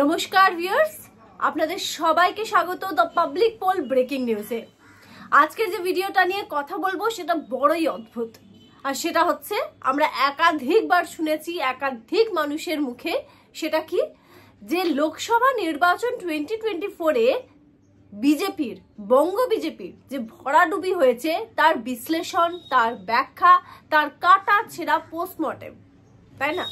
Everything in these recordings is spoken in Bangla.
নমস্কার ভিউয়ার্স, আপনাদের সবাইকে স্বাগত দ্য পাবলিক পোল ব্রেকিং নিউজে। আজকের যে ভিডিওটা নিয়ে কথা বলবো সেটা বড়ই অদ্ভুত, আর সেটা হচ্ছে আমরা একাধিকবার শুনেছি একাধিক মানুষের মুখে। সেটা কি, যে লোকসভা নির্বাচন 2024-এ বিজেপির, বঙ্গ বিজেপির যে ভরাডুবি হয়েছে তার বিশ্লেষণ, তার ব্যাখ্যা, তার কাটা ছেঁড়া পোস্টমর্টেম, তাই না?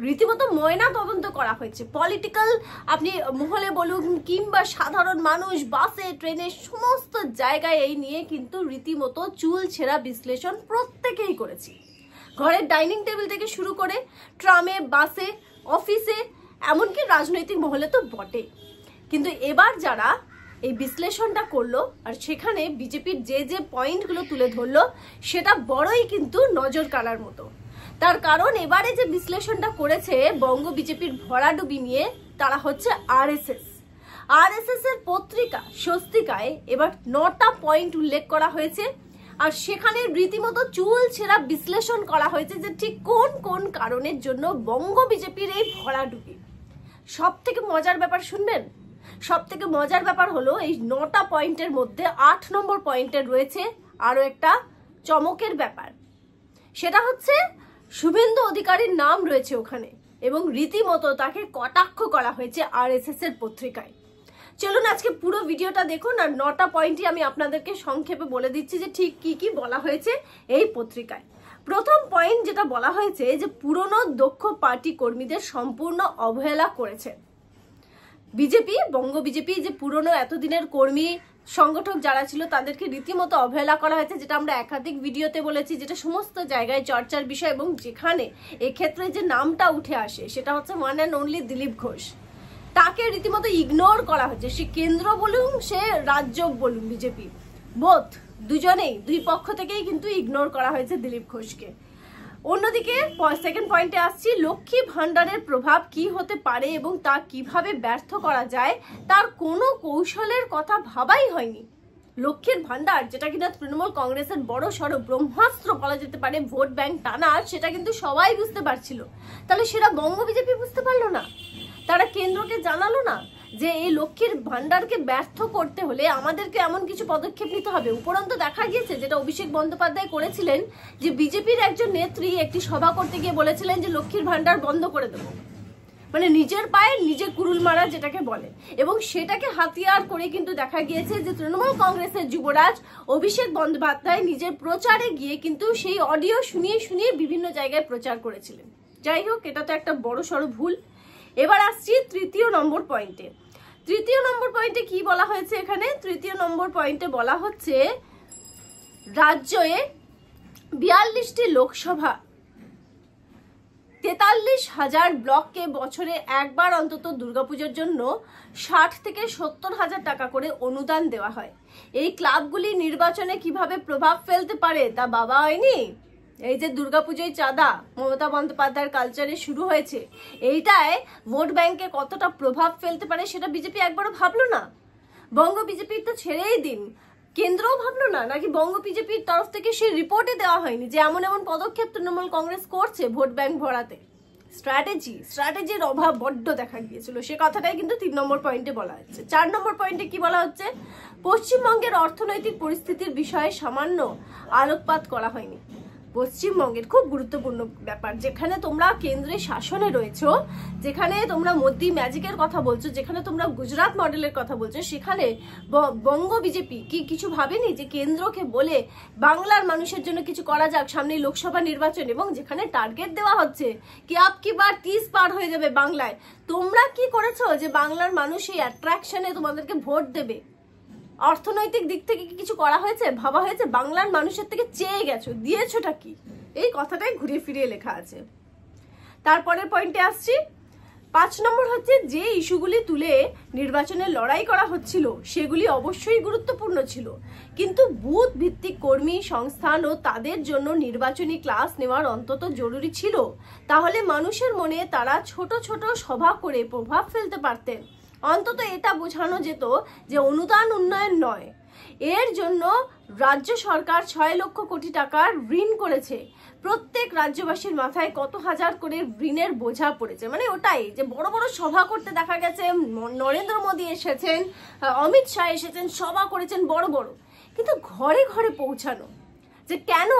রীতিমতো ময়না তদন্ত করা হয়েছে। পলিটিক্যাল আপনি মহলে বলুন কিংবা সাধারণ মানুষ, বাসে, ট্রেনে, সমস্ত জায়গায় এই নিয়ে কিন্তু রীতিমতো চুল ছেঁড়া বিশ্লেষণ প্রত্যেকেই করেছি। ঘরের ডাইনিং টেবিল থেকে শুরু করে ট্রামে, বাসে, অফিসে, এমনকি রাজনৈতিক মহলে তো বটে। কিন্তু এবার যারা এই বিশ্লেষণটা করলো আর সেখানে বিজেপির যে যে পয়েন্টগুলো তুলে ধরলো সেটা বড়ই কিন্তু নজর কাড়ার মতো। তার কারণ এবারে যে বিশ্লেষণটা করেছে বঙ্গ বিজেপির ভরাডুবি নিয়ে, তারা হচ্ছে আরএসএস এর পত্রিকা স্বস্তিকায় এবার 9টা পয়েন্ট উল্লেখ করা হয়েছে, আর সেখানে রীতিমতো চুল ছেঁড়া বিশ্লেষণ করা হয়েছে যে ঠিক কোন কোন কারণের জন্য বঙ্গ বিজেপির এই ভরাডুবি। সব থেকে মজার ব্যাপার শুনবেন, সব থেকে মজার ব্যাপার হলো এই 9টা পয়েন্টের মধ্যে 8 নম্বর পয়েন্টে রয়েছে আরো একটা চমকের ব্যাপার। সেটা হচ্ছে শুভেন্দু অধিকারীর নাম রয়েছে ওখানে এবং রীতিমতো তাকে কটাক্ষ করা হয়েছে আরএসএস এর পত্রিকায়। চলুন আজকে পুরো ভিডিওটা দেখুন, আর 9টা পয়েন্টই আমি আপনাদেরকে সংক্ষেপে বলে দিচ্ছি যে ঠিক কি কি বলা হয়েছে এই পত্রিকায়। প্রথম পয়েন্ট যেটা বলা হয়েছে যে পুরনো দক্ষ পার্টি কর্মীদের সম্পূর্ণ অবহেলা করেছে বিজেপি। বঙ্গ বিজেপি যে পুরনো এতদিনের কর্মী সংগঠক যারা ছিল তাদেরকে রীতিমতো অবহেলা করা হয়েছে, যেটা আমরা একাধিক ভিডিওতে বলেছি, যেটা সমস্ত জায়গায় চর্চার বিষয়। এবং যেখানে এক্ষেত্রে যে নামটা উঠে আসে সেটা হচ্ছে one and only Dilip Ghosh. তাকে রীতিমতো ইগনোর করা হচ্ছে, সে কেন্দ্র বলুন সে রাজ্য বলুন, বিজেপি বোথ দুজনেই, দুই পক্ষ থেকেই কিন্তু ইগনোর করা হয়েছে দিলীপ ঘোষকে। অন্যদিকে সেকেন্ড পয়েন্টে আসছি, লক্ষ্মী ভান্ডারের প্রভাব কি হতে পারে এবং তা কিভাবে ব্যর্থ করা যায় তার কোনো কৌশলের কথা ভাবাই হয়নি। লক্ষ্মীর ভান্ডার, যেটা কিনা তৃণমূল কংগ্রেসের বড় সড়ো ব্রহ্মাস্ত্র বলা যেতে পারে ভোট ব্যাংক টানা, সেটা কিন্তু সবাই বুঝতে পারছিল। তাহলে সেটা বঙ্গ বিজেপি বুঝতে পারলো না, তারা কেন্দ্রকে জানালো না যে এই লক্ষ্মীর ভান্ডারকে ব্যর্থ করতে হলে আমাদেরকে এমন কিছু পদক্ষেপ নিতে হবে। উপরন্তু দেখা গিয়েছে যেটা অভিষেক বন্দ্যোপাধ্যায় করেছিলেন, যে বিজেপির একজন নেত্রী একটি সভা করতে গিয়ে বলেছিলেন যে লক্ষ্মীর ভান্ডার বন্ধ করে দেবো, মানে নিজের পায়ে নিজে কুড়ুল মারা যেটাকে বলে। এবং সেটাকে হাতিয়ার করে কিন্তু দেখা গিয়েছে যে তৃণমূল কংগ্রেসের যুবরাজ অভিষেক বন্দ্যোপাধ্যায় নিজের প্রচারে গিয়ে কিন্তু সেই অডিও শুনিয়ে শুনিয়ে বিভিন্ন জায়গায় প্রচার করেছিলেন। যাই হোক, এটা তো একটা বড় সড়ো ভুল। এবার আসছি তৃতীয় নম্বর পয়েন্টে। তৃতীয় নম্বর পয়েন্টে কি বলা হয়েছে এখানে? তৃতীয় নম্বর পয়েন্টে বলা হচ্ছে রাজ্যে 42টি লোকসভা, 43,000 ব্লককে বছরে একবার অন্তত দুর্গাপুজোর জন্য 60 থেকে 70 হাজার টাকা করে অনুদান দেওয়া হয়। এই ক্লাবগুলি নির্বাচনে কিভাবে প্রভাব ফেলতে পারে তা ভাবা হয়নি। এই যে দুর্গাপুজোয় চাঁদা মমতা বন্দ্যোপাধ্যায়ের কালচারে শুরু হয়েছে, এইটায় ভোট ব্যাংকে কতটা প্রভাব ফেলতে পারে সেটা বিজেপি একবারও ভাবলো না। বঙ্গ বিজেপির তো ছেড়েই দিন, কেন্দ্রও ভাবলো না, নাকি বঙ্গ বিজেপির তরফ থেকে সেই রিপোর্টে দেওয়া হয়নি যে এমন এমন পদক্ষেপ তৃণমূল কংগ্রেস করছে ভোট ব্যাংক ভরাতে। স্ট্র্যাটেজির অভাব বড্ড দেখা গিয়েছিল, সে কথাটাই কিন্তু 3 নম্বর পয়েন্টে বলা হচ্ছে। 4 নম্বর পয়েন্টে কি বলা হচ্ছে? পশ্চিমবঙ্গের অর্থনৈতিক পরিস্থিতির বিষয়ে সামান্য আলোকপাত করা হয়নি। পশ্চিমবঙ্গের খুব গুরুত্বপূর্ণ ব্যাপার, যেখানে তোমরা কেন্দ্রে শাসনে রয়েছো, যেখানে তোমরা মোদি ম্যাজিকের কথা বলছো, যেখানে তোমরা গুজরাট মডেলের কথা বলছো, সেখানে বঙ্গ বিজেপি কি কিছু ভাবেনি যে কেন্দ্রকে বলে বাংলার মানুষের জন্য কিছু করা যাক সামনে লোকসভা নির্বাচন? এবং যেখানে টার্গেট দেওয়া হচ্ছে কি আপকি বার 30 পার হয়ে যাবে বাংলায়, তোমরা কি করেছো যে বাংলার মানুষ এই অ্যাট্রাকশনে তোমাদেরকে ভোট দেবে? অর্থনৈতিক দিক থেকে কি কিছু করা হয়েছে, ভাবা হয়েছে? বাংলার মানুষের থেকে চেয়ে গেছো, দিয়েছোটা কি? এই কথাটাই ঘুরিয়ে ফিরিয়ে লেখা আছে। তারপরের পয়েন্টে আসছি। 5 নম্বর হচ্ছে, যে ইস্যুগুলি তুলে নির্বাচনে লড়াই করা হচ্ছিল সেগুলি অবশ্যই গুরুত্বপূর্ণ ছিল, কিন্তু বুথ ভিত্তিক কর্মী সংস্থান ও তাদের জন্য নির্বাচনী ক্লাস নেওয়ার অন্তত জরুরি ছিল। তাহলে মানুষের মনে তারা ছোট ছোট সভা করে প্রভাব ফেলতে পারতেন। অন্তত এটা বোঝানো যেত যে অনুদান উন্নয়ন নয়, এর জন্য রাজ্য সরকার 6 লক্ষ কোটি টাকার ঋণ করেছে। প্রত্যেক রাজ্যবাসীর মাথায় কত হাজার করে ঋণের বোঝা পড়েছে। মানে ওটাই যে বড় বড় সভা করতে দেখা গেছে, নরেন্দ্র মোদী এসেছেন, অমিত শাহ এসেছেন, সভা করেছেন বড় বড়, কিন্তু ঘরে ঘরে পৌঁছানো যে কেন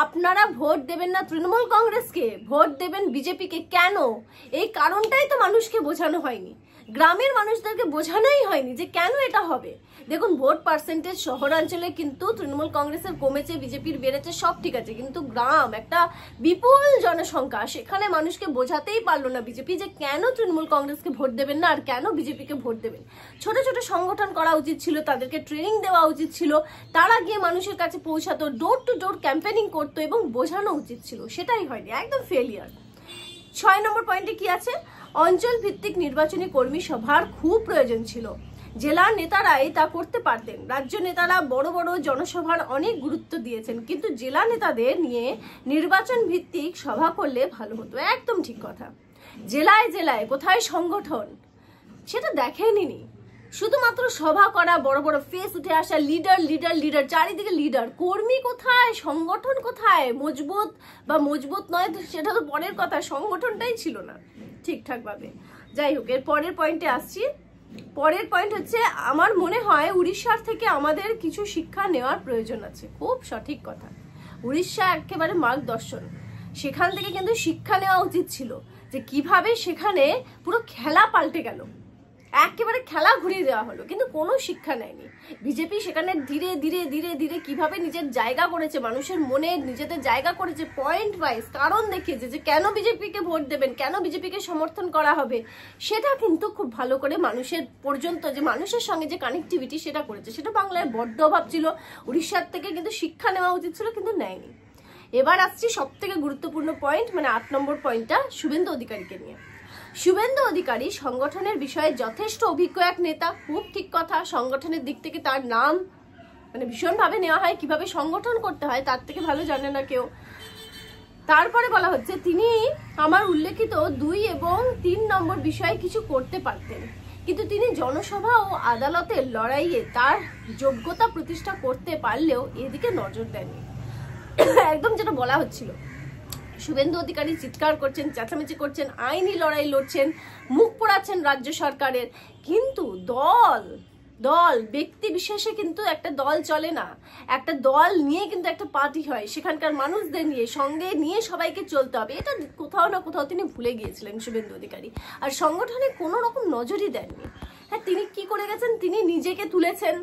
আপনারা ভোট দেবেন না তৃণমূল কংগ্রেসকে, ভোট দেবেন বিজেপিকে, কেন এই কারণটাই তো মানুষকে বোঝানো হয়নি, গ্রামের মানুষদেরকে বোঝানোই হয়নি যে কেন এটা হবে। দেখুন ভোট পার্সেন্টেজ শহরাঞ্চলে কিন্তু তৃণমূল কংগ্রেসের কমেছে, বিজেপির বেড়েছে, সব ঠিক আছে, কিন্তু গ্রাম একটা বিপুল জনসংখ্যা, সেখানে মানুষকে বোঝাতেই পারলো না বিজেপি যে কেন তৃণমূল কংগ্রেসকে ভোট দেবেন না আর কেন বিজেপিকে ভোট দেবেন। ছোট ছোট সংগঠন করা উচিত ছিল, তাদেরকে ট্রেনিং দেওয়া উচিত ছিল, তারা গিয়ে মানুষের কাছে পৌঁছাতো, ডোর টু ডোর ক্যাম্পেনিং করতো এবং বোঝানো উচিত ছিল, সেটাই হয়নি, একদম ফেলিয়ার। 6 নম্বর পয়েন্টে কি আছে, অঞ্চল ভিত্তিক নির্বাচনী কর্মী সভার খুব প্রয়োজন ছিল, জেলার নেতারাই তা করতে পারতেন। রাজ্য নেতারা বড় বড় জনসভার অনেক গুরুত্ব দিয়েছেন, কিন্তু জেলা নেতাদের নিয়ে নির্বাচন ভিত্তিক সভা করলে ভালো হতো। একদম ঠিক কথা। জেলায় জেলায় কোথায় সংগঠন সেটা দেখেনি, শুধুমাত্র সভা করা, বড় বড় ফেস উঠে আসা, লিডার লিডার লিডার, চারিদিকে লিডার, কর্মী কোথায়, সংগঠন কোথায়, মজবুত বা মজবুত নয় সেটা তো পরের কথা, সংগঠনটাই ছিল না ঠিকঠাক ভাবে। যাই হোক, এর পরের পয়েন্টে আসছি। পরের পয়েন্ট হচ্ছে, আমার মনে হয় উড়িষ্যার থেকে আমাদের কিছু শিক্ষা নেওয়ার প্রয়োজন আছে। খুব সঠিক কথা, উড়িষ্যা একেবারে মার্গদর্শন, সেখান থেকে কিন্তু শিক্ষা নেওয়া উচিত ছিল যে কিভাবে সেখানে পুরো খেলা পাল্টে গেল, একেবারে খেলা ঘুরিয়ে দেওয়া হলো, কিন্তু কোনো শিক্ষা নেয়নি বিজেপি। সেখানে ধীরে ধীরে ধীরে ধীরে কিভাবে নিজের জায়গা করেছে, মানুষের মনে নিজেদের জায়গা করেছে, পয়েন্ট ওয়াইজ কারণ দেখিয়েছে যে কেন বিজেপিকে ভোট দেবেন, কেন বিজেপিকে সমর্থন করা হবে, সেটা কিন্তু খুব ভালো করে মানুষের পর্যন্ত, যে মানুষের সঙ্গে যে কানেক্টিভিটি সেটা করেছে, সেটা বাংলায় বড্ড অভাব ছিল। উড়িষ্যার থেকে কিন্তু শিক্ষা নেওয়া উচিত ছিল, কিন্তু নেয়নি। এবার আসছি সব থেকে গুরুত্বপূর্ণ পয়েন্ট, মানে 8 নম্বর পয়েন্টটা, শুভেন্দু অধিকারীকে নিয়ে। শুভেন্দু অধিকারী সংগঠনের বিষয়ে যথেষ্ট অভিজ্ঞ এক নেতা, খুব ঠিক কথা। সংগঠনের দিক থেকে তার নাম মানে ভীষণভাবে নেওয়া হয়, কিভাবে সংগঠন করতে হয় তার থেকে ভালো জানে না কেউ। তারপরে বলা হচ্ছে, তিনি আমার উল্লেখিত 2 এবং 3 নম্বর বিষয়ে কিছু করতে পারতেন, কিন্তু তিনি জনসভা ও আদালতের লড়াইয়ে তার যোগ্যতা প্রতিষ্ঠা করতে পারলেও এদিকে নজর দেননি। একদম যেটা বলা হচ্ছিল, শুভেন্দু অধিকারী চিৎকার করছেন, চেঁচামেচি করছেন, আইনি লড়াই লড়ছেন, মুখ পোড়াচ্ছেন রাজ্য সরকারের, কিন্তু দল ব্যক্তি বিশেষে কিন্তু একটা দল চলে না, একটা দল নিয়ে কিন্তু একটা পার্টি হয়, সেখানকার মানুষদের নিয়ে সঙ্গে নিয়ে সবাইকে চলতে হবে, এটা কোথাও না কোথাও তিনি ভুলে গিয়েছিলেন শুভেন্দু অধিকারী। আর সংগঠনে কোনো রকম নজরই দেননি। হ্যাঁ, তিনি কি করে গেছেন, তিনি নিজেকে তুলেছেন,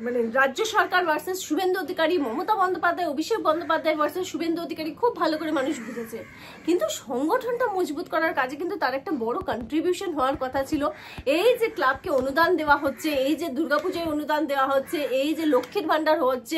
মানে রাজ্য সরকার ভার্সেস শুভেন্দু অধিকারী, মমতা বন্দ্যোপাধ্যায়, অভিষেক বন্দ্যোপাধ্যায় ভার্সেস শুভেন্দু অধিকারী, খুব ভালো করে মানুষ বুঝেছে। কিন্তু সংগঠনটা মজবুত করার কাজে কিন্তু তার একটা বড় কন্ট্রিবিউশন হওয়ার কথা ছিল। এই যে ক্লাবকে অনুদান দেওয়া হচ্ছে, এই যে দুর্গাপূজায় অনুদান দেওয়া হচ্ছে, এই যে লক্ষ্মীর ভান্ডার হচ্ছে,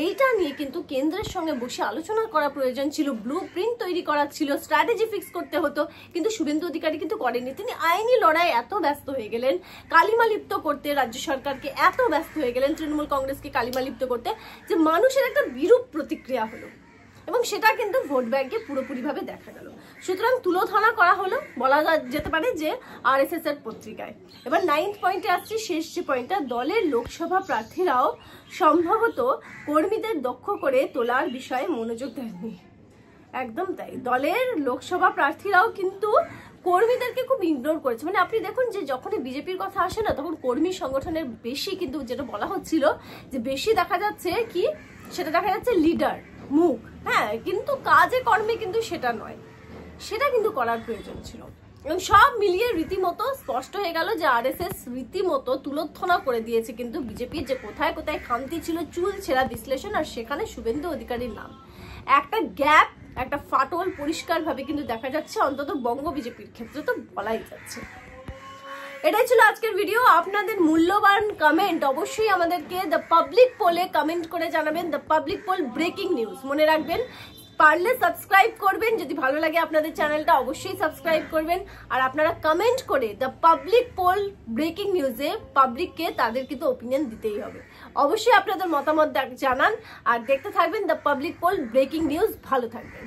এইটা নিয়ে কিন্তু কেন্দ্রের সঙ্গে বসে আলোচনা করা প্রয়োজন ছিল, ব্লু প্রিন্ট তৈরি করা ছিল, স্ট্র্যাটেজি ফিক্স করতে হতো, কিন্তু শুভেন্দু অধিকারী কিন্তু করেনি। তিনি আইনি লড়াই এত ব্যস্ত হয়ে গেলেন, কালিমালিপ্ত করতে রাজ্য সরকারকে এত ব্যস্ত হয়ে গেলেন, তৃণমূল কংগ্রেসকে কালিমালিপ্ত করতে, যে মানুষের একটা বিরূপ প্রতিক্রিয়া হলো এবং সেটা কিন্তু ভোট ব্যাংকে পুরোপুরিভাবে দেখা গেল। সুতরাং তুলোধনা করা হলো, বলা যেতে পারে যে আরএসএস এর পত্রিকায়। এবার 9th পয়েন্টে আসছি, শেষ যে পয়েন্টটা, দলের লোকসভা প্রার্থীরাও সম্ভবত কর্মীদের দক্ষ করে তোলার বিষয়ে মনোযোগ দেননি। একদম তাই, দলের লোকসভা প্রার্থীরাও কিন্তু কর্মীদেরকে খুব ইগনোর করেছে। মানে আপনি দেখুন যে যখনই বিজেপির কথা আসে না, তখন কর্মী সংগঠনের বেশি, কিন্তু যেটা বলা হচ্ছিল যে বেশি দেখা যাচ্ছে কি, সেটা দেখা যাচ্ছে লিডার, মুখ, হ্যাঁ, কিন্তু কাজে কর্মে কিন্তু সেটা নয়, সেটা কিন্তু করার প্রয়োজন ছিল। এবং সব মিলিয়ে রীতিমতো স্পষ্ট হয়ে গেল যে আরএসএস রীতিমতো তুলোধনা করে দিয়েছে কিন্তু বিজেপির, যে কোথায় কোথায় খামতি ছিল, চুল ছেঁড়া বিশ্লেষণ, আর সেখানে শুভেন্দু অধিকারীর নাম। একটা গ্যাপ, একটা ফাটল পরিষ্কারভাবে কিন্তু দেখা যাচ্ছে, অন্তত বঙ্গ বিজেপির ক্ষেত্রে তো বলাই যাচ্ছে। এটাই ছিল আজকের ভিডিও। আপনাদের মূল্যবান কমেন্ট অবশ্যই আমাদেরকে দ্য পাবলিক পোলে কমেন্ট করে জানাবেন। The public pole breaking news, মনে রাখবেন, পারলে সাবস্ক্রাইব করবেন, যদি ভালো লাগে আপনাদের চ্যানেলটা অবশ্যই সাবস্ক্রাইব করবেন। আর আপনারা কমেন্ট করে দ্য পাবলিক পোল ব্রেকিং নিউজে পাবলিককে তাদের কিন্তু ওপিনিয়ন দিতেই হবে। অবশ্যই আপনাদের মতামত জানান আর দেখতে থাকবেন the public pole breaking news. ভালো থাকবেন।